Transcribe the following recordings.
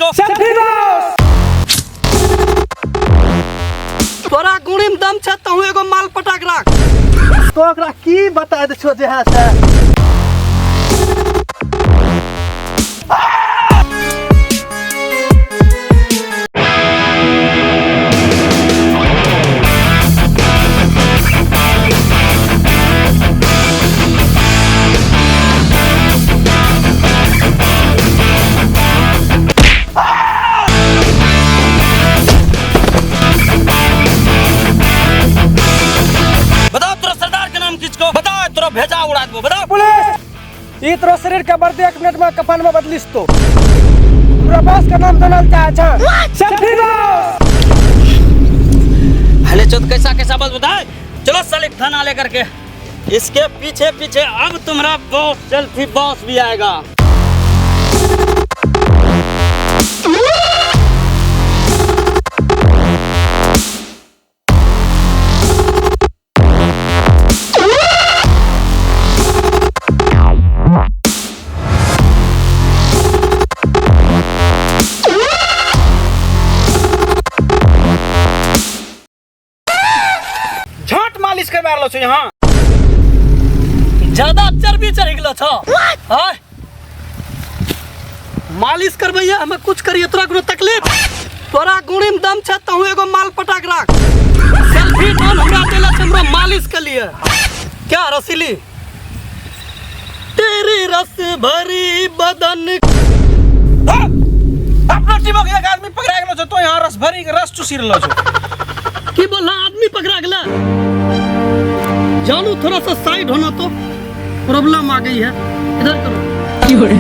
इसको। तोरा गुणी में दम छ तहु एगो माल पटाक राख। तो ओकरा की बता दे छो जे है से भेजा उड़ा दो। बताओ पुलिस ई तोरा शरीर के बढ़ते 1 मिनट में कफन में बदलिस तो तोरा बॉस का नाम जानल चाहे छ सेल्फी बॉस। पहले चोद कैसा कैसा बस बताए। चलो साले थाना लेकर के इसके पीछे पीछे अब तुम्हारा बॉस सेल्फी बॉस भी आएगा। मालिश के मारलो छ यहां ज्यादा चर्बी चढ़ गेलो छ। हां मालिश करबैया हमें कुछ करिए तोरा कोनो तकलीफ। तोरा गुणी में दम छ तहु एगो माल पटाक राख। सेल्फी डॉन हमरा देला छ हमरा मालिश के लिए। क्या रसीली तेरी रस भरी बदन। अपना टीम के एक आदमी पकड़ा गेलो छ तो यहां रस भरी रस चूसी रहलो छ। की बोला आदमी पकड़ा गेला। जानू थोड़ा सा साइड होना तो प्रॉब्लम आ गई है। इधर करो क्यों रे।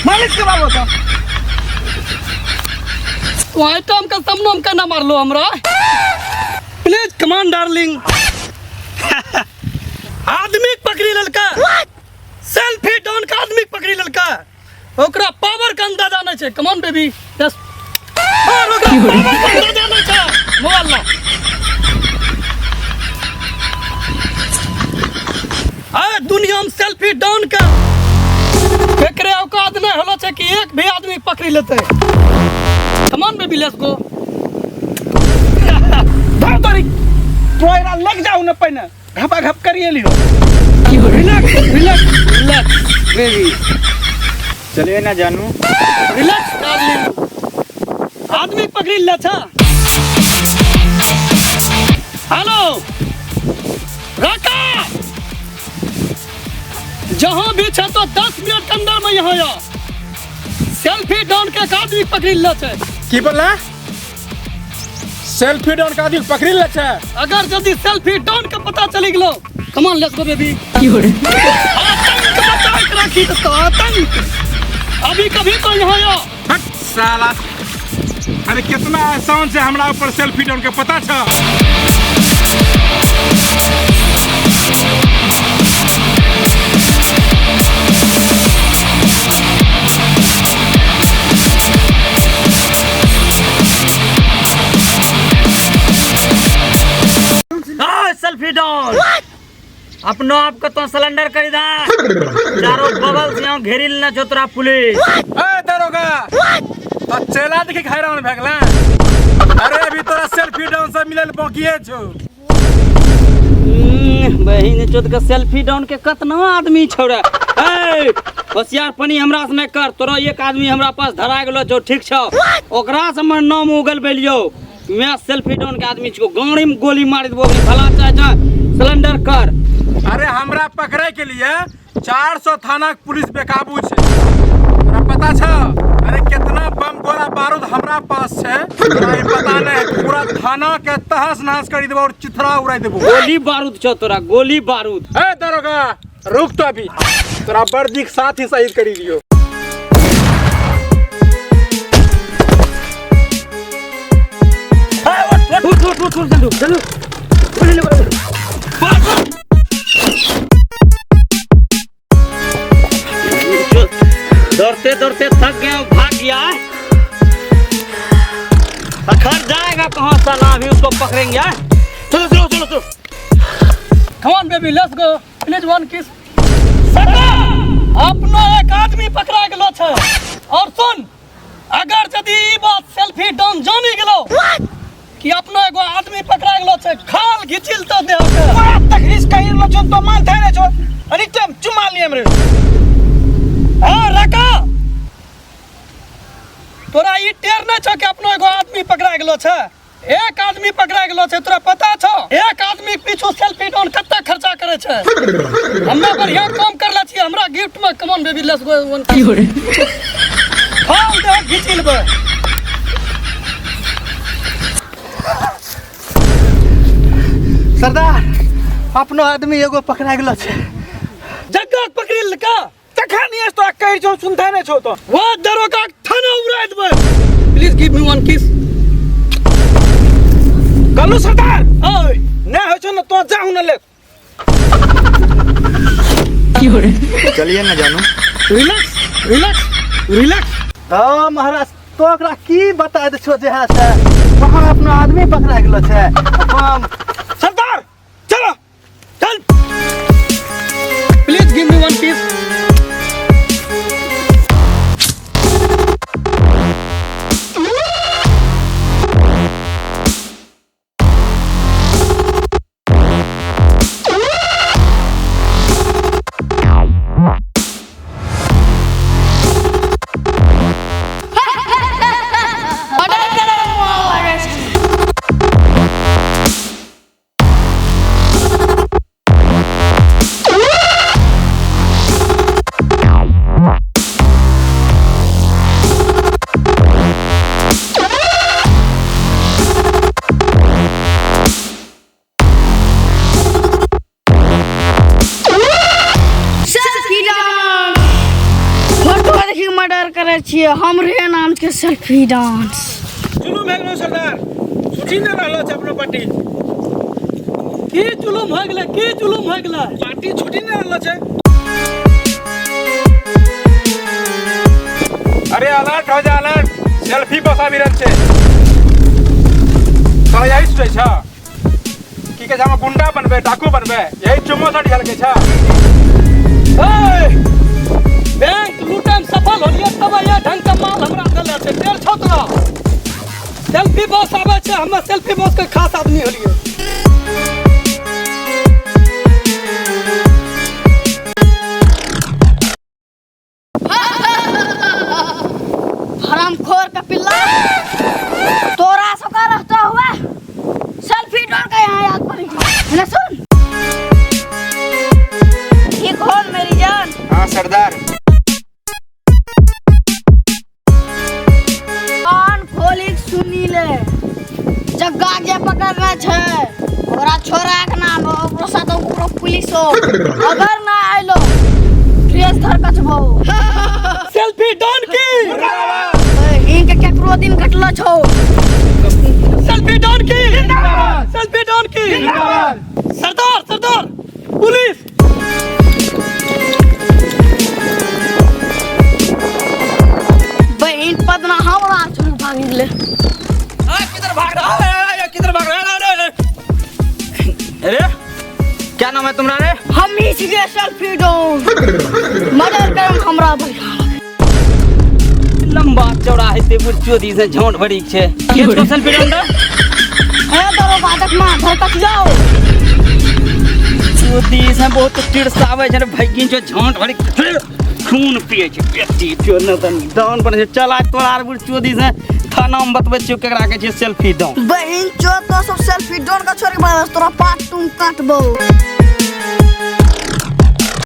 मालिश के बाबू था तो आइटम का समनम का ना मार लो हमरा। Please come on darling. आदमी पकड़ी ललका सेल्फी डॉन का आदमी पकड़ी ललका ओकरा पावर का अंदाजा नहीं है। कमान बेबी यस और ओकरा पावर का अंदाजा नहीं है। मोबाइल ला आए दुनिया में सेल्फी डॉन का एकरे औकात नहीं होलो छै कि एक भी आदमी पकड़ी लेते। Come on baby let's go. धर तोरी तोरा लग जाऊ न पहिने घपा घप करिए लियो। रिलैक्स रिलैक्स रिलैक्स बेबी चलिए ना जानू रिलैक्स डार्लिंग। आदमी पकड़ी ले छ। हेलो राका जहां भी छ तो 10 मिनट के अंदर में यहाँ आ। सेल्फी डॉन के आदमी पकड़ी ले छ। की बोला सेल्फी डॉन का आदमी पकड़ी ले छ। अगर जल्दी सेल्फी डॉन का पता चली गेलो कमान लेट्स गो बेबी। आतंक बचा के रखी तो आतंक अभी कभी तो यहाँ आ। हट साला अरे कितना आसान से हमरा ऊपर सेल्फी डॉन के पता छ। सेल्फी डॉन अपनो आप को तो सिलेंडर खरीदा चारों बगल से यहाँ घेरी लेना जो तोरा पुलिस। ए दरोगा तो चेला देखि खाई रहा भगला। अरे अभी तोरा सेल्फी डॉन से मिलल बाकी है छो। बहिन चोद के सेल्फी डॉन के कितना आदमी छोड़ा। ए होशियार पनी हमरा से नहीं कर। तोरा एक आदमी हमरा पास धरा गेलो छो ठीक छो ओकरा से हमर नाम उगल बेलियो। मैं सेल्फी डॉन के आदमी छो गाड़ी में गोली मार देबो भला चाहे सिलेंडर कर। अरे हमरा पकड़े के लिए 400 थाना पुलिस बेकाबू छे। तोरा पता छ अरे कितना बम गोला बारूद हमरा पास छे तोरा पता नहीं। पूरा थाना के तहस नहस कर देबो और चिथरा उड़ा देबो। गोली बारूद छो तोरा गोली बारूद। ए दरोगा रुक तो अभी तोरा वर्दी के साथ ही शहीद करी लियो। दौड़ते दौड़ते थक गया भाग गया। अखर जाएगा कहाँ हाँ साला अभी उसको पकड़ेंगे हाँ? चलो चलो चलो चलो come on baby let's go please one किस सरदार अपना एक आदमी पकड़ा गेलो छै और सुन अगर यदि ई बात सेल्फी डॉन जानी गेलो कि अपना एगो आदमी पकड़ा गेलो छै खाल घिचिल तो दे के बात तक रिस्क कहीं लो छो तो मान थाने छो अरे तुम चुमा लिए हमरे हां रका तोरा ई टेर न छ कि अपना एगो आदमी पकड़ा गेलो छै एक आदमी पकड़ा गेलो छै तोरा पता छो एक आदमी पीछू सेल्फी डॉन कत्ता खर्चा करे छै हम्मे बढ़िया काम करला छी हमरा गिफ्ट में come on baby let's go one की हो रे खाल दे घिचिल बे सरदार अपनो आदमी एगो पकड़ा गेलो छै जगह पकड़िल का तखनी तो कह छो सुनता नहीं छो तो वो दरोगा थाना उड़ा देबे प्लीज गिव मी वन किस कल्लू सरदार ओए नहीं हो छो न तो जाऊ न ले चलिए न जानू रिलैक्स रिलैक्स रिलैक्स महाराज तो ओकरा की बता दे छो जे से वहां अपना आदमी पकड़ा गेलो छै सरदार चलो चल प्लीज गिव मी वन किस मर्डर करे छिए हमरे नाम के सेल्फी डांस जुलूम है सरदार छुट्टी न रहलो छै अपनो पार्टी की जुलुम हो गेलै पार्टी छुट्टी न रहलो छै अरे अलर्ट हो जा अलर्ट सेल्फी बसा भी रहल छै तो यही सोचै छ की के हम गुंडा बनबे डाकू बनबे यही चुम्मो सा ढल के छ ए बैंक लूटन सफल होलिए तब ये ढंग का माल हमरा देले छै तेल छौ तोरा सेल्फी बॉस आबै छै हम सेल्फी बॉस के खास आदमी होलिए हरामखोर का पिल्ला तोरा सका रहता हुआ सेल्फी डॉन का यहाँ याद पड़ी ना सुन ठीक हो मेरी जान हां सरदार कान खोली सुनी ले जग्गा जे पकड़ना छै ओरा छोरा के नाम ओकरो साथ ओकरो पुलिस हो अगर ना आइलो केस धर कचबो सेल्फी डॉन की इनके केकरो दिन कटलो छौ सेल्फी डॉन की जिंदाबाद सेल्फी डॉन की जिंदाबाद सरदार सरदार पुलिस बहन पदना हमरा छोड़ भाग गेले किधर भाग रहा है किधर भाग रहा है अरे क्या नाम है तुम्हारा रे हम ही सीधे सेल्फी डॉन मर्डर कर हमरा भैया लंबा चौड़ा है ते चोदी से झोंट भरी छे के तो सेल्फी डॉन रे ए दरोगा तक मां घर तक जाओ चोदी से बहुत तिरसावे छे भगिन जो झोंट भरी खून पिए छे पेटी चोन डॉन पर चला तोरा बुढ़ चोदी से थाना में बतबै छियो केकरा के छे सेल्फी डॉन बहन चो तो सब सेल्फी डॉन का छोरी बारस तोरा पाट तुम काटबो